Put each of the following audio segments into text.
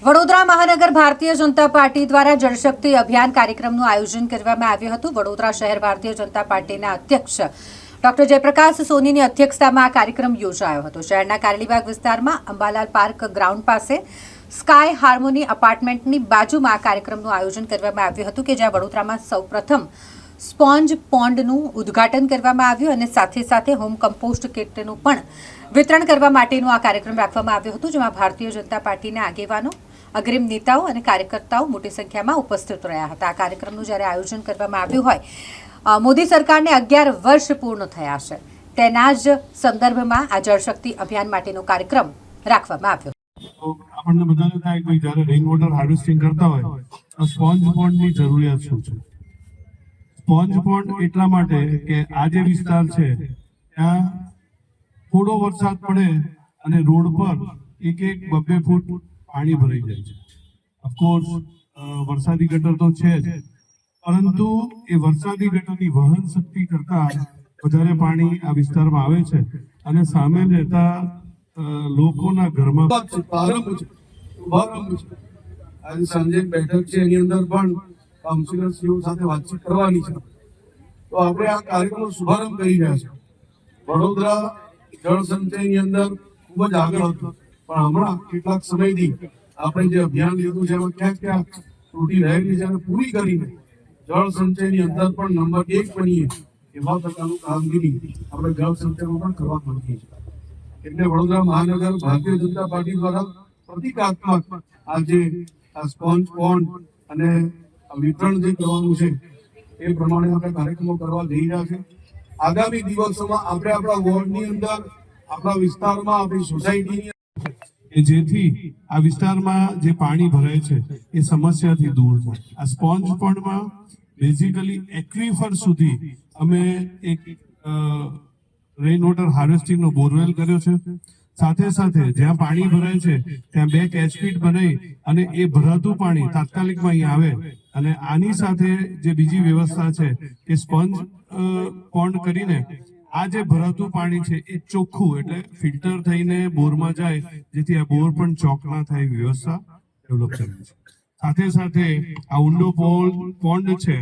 વડોદરા મહાનગર ભારતીય જનતા પાર્ટી દ્વારા જળશક્તિ અભિયાન કાર્યક્રમનું આયોજન કરવામાં આવ્યું હતું। વડોદરા શહેર ભારતીય જનતા પાર્ટીના અધ્યક્ષ ડોક્ટર જયપ્રકાશ સોનીની અધ્યક્ષતામાં આ કાર્યક્રમ યોજાયો હતો। શહેરના કારેલીબાગ વિસ્તારમાં અંબાલાલ પાર્ક ગ્રાઉન્ડ પાસે સ્કાય હાર્મોની એપાર્ટમેન્ટની બાજુમાં આ કાર્યક્રમનું આયોજન કરવામાં આવ્યું હતું કે જ્યાં વડોદરામાં સૌપ્રથમ સ્પોન્જ પોન્ડનું ઉદ્ઘાટન કરવામાં આવ્યું અને સાથે સાથે હોમ કમ્પોસ્ટ કિટનું પણ વિતરણ કરવા માટેનો આ કાર્યક્રમ રાખવામાં આવ્યો હતો, જેમાં ભારતીય જનતા પાર્ટીના આગેવાનો, અગ્રીમ નેતાઓ અને કાર્યકર્તાઓ મોટી સંખ્યામાં ઉપસ્થિત રહ્યા હતા। આ કાર્યક્રમનું જ્યારે આયોજન કરવામાં આવ્યું હોય, મોદી સરકારને 11 વર્ષ પૂર્ણ થયા છે, તેના જ સંદર્ભમાં આ જળશક્તિ અભિયાન માટેનો કાર્યક્રમ રાખવામાં આવ્યો। આપણને બધાને થાય કે જ્યારે રેઇન વોટર હાર્વેસ્ટિંગ કરતા હોય તો સ્પોન્જ પોન્ડની જરૂરિયાત શું છે? સ્પોન્જ પોન્ડ એટલા માટે કે આ જે વિસ્તાર છે ત્યાં થોડો વરસાદ પડે અને રોડ પર 1-2 ફૂટ પાણી ભરાઈ જાય છે। ઓફકોર્સ વરસાદી ગટર તો છે જ, પરંતુ એ વરસાદી ગટરની વહન શક્તિ કરતા વધારે પાણી આ વિસ્તારમાં આવે છે અને સામે રહેતા લોકોના ઘરમાં આજે સાંજે બેઠક છે, એની અંદર પણ કાઉન્સિલરશ્રીઓ સાથે વાતચીત કરવાની છે। તો આપણે આ કાર્યક્રમનો શુભારંભ કરી રહ્યા છીએ। વડોદરા જળ સંચયની અંદર ખૂબ જ આગળ હતું, પણ હમણાં કેટલાક સમયથી આપણે જે અભિયાન લીધું છે એમાં ક્યાંક ક્યાંક ત્રુટી રહેલી છે અને પૂરી કરીને જળ સંચયની અંદર પણ નંબર 1 બનીએ એવા પ્રકારનું કામગીરી આપણે જળ સંચયમાં પણ કરવા માંગીએ છીએ। એટલે વડોદરા મહાનગર ભારતીય જનતા પાર્ટી દ્વારા પ્રતિકાત્મક આજે આ સ્પોન્જ પોન્ડ અને વિતરણ જે કરવાનું છે એ પ્રમાણે આપણે કાર્યક્રમો કરવા જઈ રહ્યા છે। આગામી દિવસોમાં આપણે આપણા વોર્ડની અંદર, આપણા વિસ્તારમાં, આપણી સોસાયટીની જેથી આ વિસ્તારમાં જે પાણી ભરાય છે એ સમસ્યાથી દૂર થાય। આ સ્પોન્જ પોન્ડમાં બેઝિકલી એક્વિફર સુધી અમે એક રેઇન વોટર હાર્વેસ્ટિંગનો બોરવેલ કર્યો છે। સાથે સાથે જ્યાં પાણી ભરાય છે ત્યાં 2 કેચપીટ બનાવી અને એ ભરાતું પાણી તાત્કાલિકમાં અહીંયા આવે અને આની સાથે જે બીજી વ્યવસ્થા છે કે સ્પોન્જ પોન્ડ કરીને આ જે ભરાતું પાણી છે એ ચોખ્ખું એટલે ફિલ્ટર થઈને બોરમાં જાય, જેથી આ બોર પણ ચોક ના થાય વ્યવસ્થા ડેવલપ કરી છે। સાથે સાથે આ ઊંડો પોન્ડ છે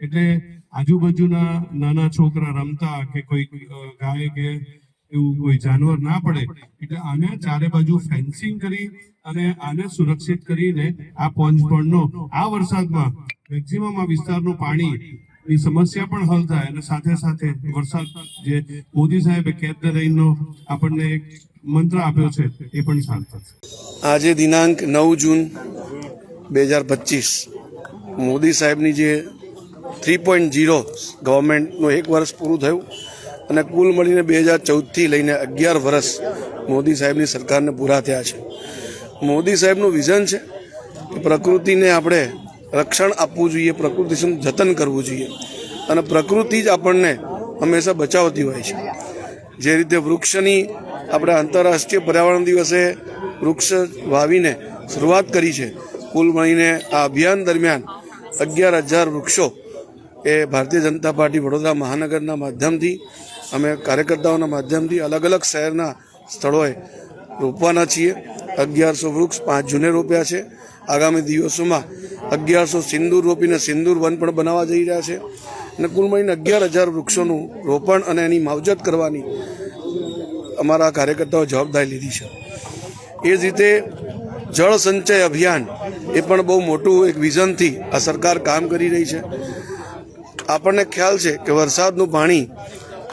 એટલે આજુબાજુના નાના છોકરા રમતા કે કોઈ ગાય કે એવું કોઈ જાનવર ના પડે એટલે આને ચારે બાજુ ફેન્સિંગ કરી અને આને સુરક્ષિત કરીને આ સ્પોન્જ પોન્ડનો આ વરસાદમાં મેક્સિમમ આ વિસ્તારનું પાણીની સમસ્યા પણ હલ થાય અને સાથે સાથે વરસાદ જે મોદી સાહેબે કેચ ધ રેઇનનો આપણને એક મંત્ર આપ્યો છે એ પણ શાંત થશે। આજે દિનાંક 9 જૂન 2025 મોદી સાહેબની જે 3.0 ગવર્મેન્ટનું 1 વર્ષ પૂરું થયું અને કુલ મળીને 2014થી લઈને 11 વર્ષ મોદી સાહેબની સરકારને પૂરા થયા છે। મોદી સાહેબનું વિઝન છે કે પ્રકૃતિને આપણે રક્ષણ આપવું જોઈએ, પ્રકૃતિનું જતન કરવું જોઈએ અને પ્રકૃતિ જ આપણને હંમેશા બચાવતી હોય છે। જે રીતે વૃક્ષની આપણે આંતરરાષ્ટ્રીય પર્યાવરણ દિવસે વૃક્ષ વાવીને શરૂઆત કરી છે, કુલ મળીને આ અભિયાન દરમિયાન 11,000 વૃક્ષો એ ભારતીય જનતા પાર્ટી વડોદરા મહાનગરના માધ્યમથી અમે કાર્યકર્તાઓના માધ્યમથી અલગ અલગ શહેરના સ્થળોએ રોપવાના છીએ। 1100 વૃક્ષ 5 જૂને રોપ્યા છે। આગામી દિવસોમાં 1100 સિંદૂર રોપીને સિંદૂર વન પણ બનાવવા જઈ રહ્યા છે અને કુલ મળીને 11,000 વૃક્ષોનું રોપણ અને એની માવજત કરવાની અમારા કાર્યકર્તાઓ જવાબદારી લીધી છે। એ જ રીતે જળ સંચય અભિયાન એ પણ બહુ મોટું એક વિઝનથી આ સરકાર કામ કરી રહી છે। આપણને ખ્યાલ છે કે વરસાદનું પાણી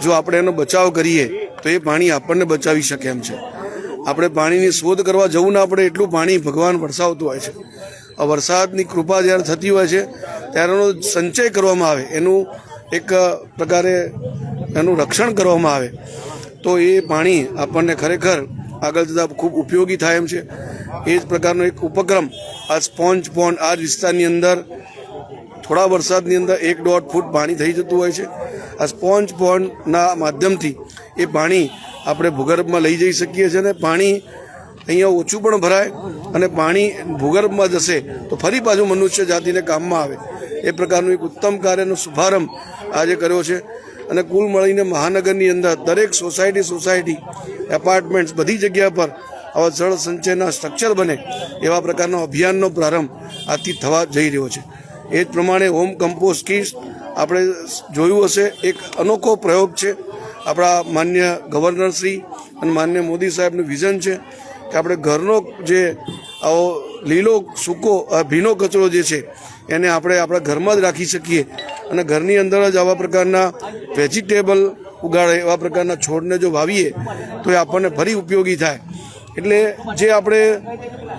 જો આપણે એનો બચાવ કરીએ તો એ પાણી આપણને બચાવી શકે એમ છે। આપણે પાણીની શોધ કરવા જવું ના પડે એટલું પાણી ભગવાન વરસાવતું હોય છે। આ વરસાદની કૃપા જ્યારે થતી હોય છે ત્યારે એનો સંચય કરવામાં આવે, એનું એક પ્રકારે એનું રક્ષણ કરવામાં આવે તો એ પાણી આપણને ખરેખર આગળ જતાં ખૂબ ઉપયોગી થાય એમ છે। એ જ પ્રકારનો એક ઉપક્રમ આ સ્પોન્જ પોન્ડ આ વિસ્તારની અંદર થોડા વરસાદની અંદર 1-1.5 ફૂટ પાણી થઈ જતું હોય છે। આ સ્પોન્જ પોન્ડના માધ્યમથી એ પાણી આપણે ભૂગર્ભમાં લઈ જઈ શકીએ છીએ અને પાણી અહીંયા ઓછું પણ ભરાય અને પાણી ભૂગર્ભમાં જશે તો ફરી પાછું મનુષ્ય જાતિને કામમાં આવે। એ પ્રકારનું એક ઉત્તમ કાર્યનો શુભારંભ આજે કર્યો છે અને કુલ મળીને મહાનગરની અંદર દરેક સોસાયટી એપાર્ટમેન્ટ્સ બધી જગ્યા પર આવા જળ સંચયના સ્ટ્રક્ચર બને એવા પ્રકારનો અભિયાનનો પ્રારંભ આજથી થવા જઈ રહ્યો છે. એ જ પ્રમાણે હોમ કમ્પોસ્ટ કીટ આપણે જોયું હશે, એક અનોખો પ્રયોગ છે. આપણા માન્ય ગવર્નર શ્રી અને માન્ય મોદી સાહેબનું વિઝન છે કે આપણે ઘરનો જે આવો લીલો સૂકો ભીનો કચરો જે છે એને આપણે આપણા ઘરમાં જ રાખી શકીએ અને ઘરની અંદર જ આવા પ્રકારના વેજીટેબલ ઉગાડે, એવા પ્રકારના છોડને જો વાવીએ તો એ આપણને ફરી ઉપયોગી થાય. એટલે જે આપણે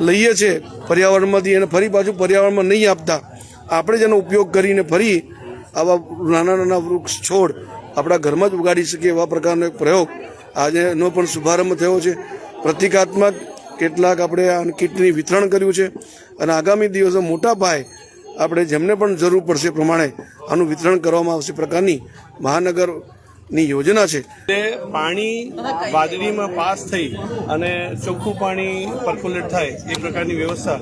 લઈએ છીએ પર્યાવરણમાંથી એને ફરી પાછું પર્યાવરણમાં નહીં આપતા, આપણે જ એનો ઉપયોગ કરીને ફરી આવા નાના નાના વૃક્ષ છોડ આપણા ઘરમાં જ ઉગાડી શકીએ એવા પ્રકારનો એક પ્રયોગ આજનો પણ શુભારંભ થયો છે. પ્રતિકાત્મક કેટલાક આપણે આ કીટની વિતરણ કર્યું છે અને આગામી દિવસો મોટા પાયે આપણે જેમને પણ જરૂર પડશે એ પ્રમાણે આનું વિતરણ કરવામાં આવશે પ્રકારની મહાનગરની યોજના છે. પાણી વાદળીમાં પાસ થઈ અને ચોખ્ખું પાણી પર્ક્યુલેટ થાય એ પ્રકારની વ્યવસ્થા,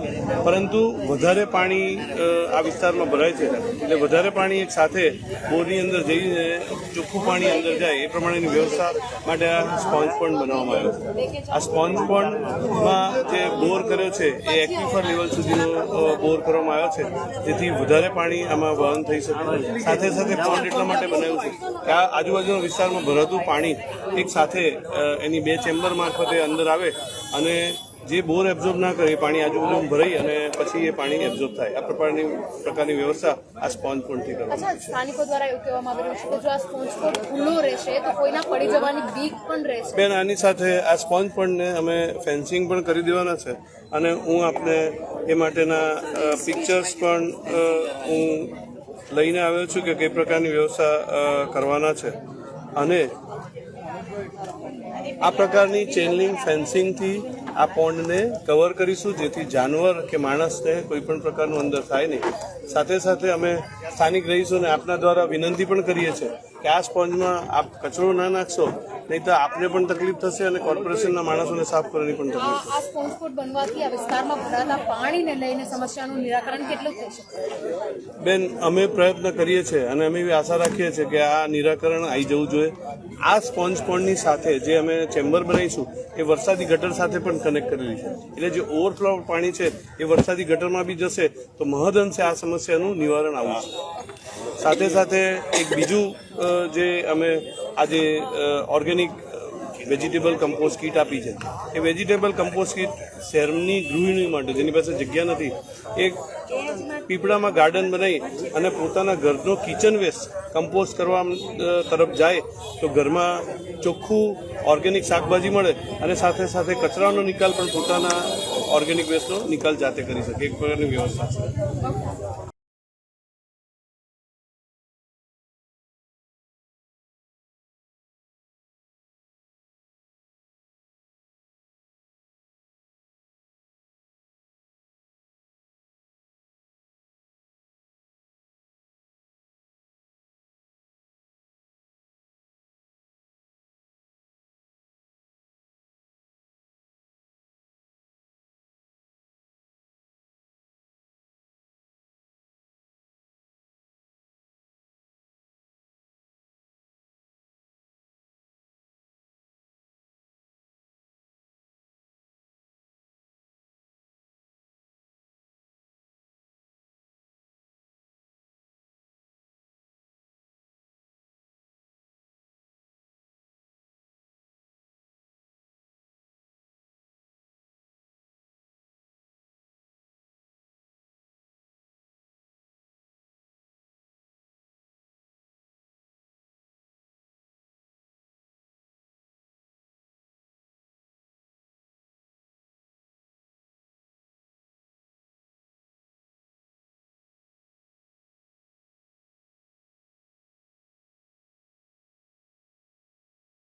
પરંતુ વધારે પાણી આ વિસ્તારમાં ભરાય છે એટલે વધારે પાણી એક સાથે બોરની અંદર જઈને ચોખ્ખું પાણી અંદર જાય એ પ્રમાણેની વ્યવસ્થા માટે આ સ્પોન્જ પોન્ડ બનાવવામાં આવ્યો છે. આ સ્પોન્જ પોન્ડમાં જે બોર કર્યો છે એ એક્વિફર લેવલ સુધીનો બોર કરવામાં આવ્યો છે, જેથી વધારે પાણી આમાં વહન થઈ શકે. સાથે સાથે પોન્ડ એટલા માટે બનાવ્યું છે કે આ આજુબાજુના વિસ્તારમાં ભરાતું પાણી એક સાથે એની 2 ચેમ્બર મારફતે અંદર આવે અને જે બોર એબ્ઝોર્બ ના કરે એ પાણી આજુબાજુ ભરાઈ અને પછી એ પાણી એબ્ઝોર્બ થાય. આ પ્રકારની વ્યવસ્થા આ સ્પોન્જ પોન્ડથી કરવામાં આવે છે. સ્થાનિકો દ્વારા એવું કહેવામાં આવી રહ્યું છે કે જો આ સ્પોન્જ પોન્ડ ખુલ્લો રહેશે તો કોઈના પડી જવાની બીક પણ રહેશે. બેન, આની સાથે આ સ્પોન્જ પોન્ડને અમે ફેન્સિંગ પણ કરી દેવાના છે અને હું આપને એ માટેના પિક્ચર્સ પણ હું લઈને આવ્યો છું કે કઈ પ્રકારની વ્યવસ્થા કરવાના છે. અને આ પ્રકારની ચેન લિંક ફેન્સિંગથી આ પોન્ડને કવર કરીશું, જેથી જાનવર કે માણસને કોઈ પણ પ્રકારનું અંદર થાય નહીં. સાથે સાથે અમે સ્થાનિક રહીશોને આપના દ્વારા વિનંતી પણ કરીએ છીએ કે આ સ્પોન્જમાં આપ કચરો ના નાખશો, નહીં તો આપને પણ તકલીફ થશે અને કોર્પોરેશનના માણસોને સાફ કરવાની પણ તકલીફ થશે. આ સ્પોન્જ પોન્ડ બનવાથી આ વિસ્તારમાં ભરાતા પાણીને લઈને સમસ્યાનું નિરાકરણ કેટલું થઈ શકે? બેન, અમે પ્રયત્ન કરીએ છીએ અને અમે એવી આશા રાખીએ છીએ કે આ નિરાકરણ આવી જવું જોઈએ. આ સ્પોન્જ પોન્ડની સાથે જે અમે ચેમ્બર બનાવીશું એ વરસાદી ગટર સાથે પણ કનેક્ટ કરેલી છે, એટલે જે ઓવરફ્લો પાણી છે એ વરસાદી ગટરમાં બી જશે તો મહદઅંશે આ સમસ્યાનું નિવારણ આવશે. સાથે સાથે એક બીજું જે અમે આજે ઓર્ગેનિક વેજીટેબલ કમ્પોસ્ટ કીટ આપી છે, એ વેજીટેબલ કમ્પોસ્ટ કીટ શહેરની ગૃહિણી માટે જેની પાસે જગ્યા નથી, એક પીપળામાં ગાર્ડન બનાવી અને પોતાના ઘરનો કિચન વેસ્ટ કમ્પોસ્ટ કરવા તરફ જાય તો ઘરમાં ચોખ્ખું ઓર્ગેનિક શાકભાજી મળે અને સાથે સાથે કચરાનો નિકાલ પણ પોતાના ઓર્ગેનિક વેસ્ટનો નિકાલ જાતે કરી શકે, એક પ્રકારની વ્યવસ્થા છે.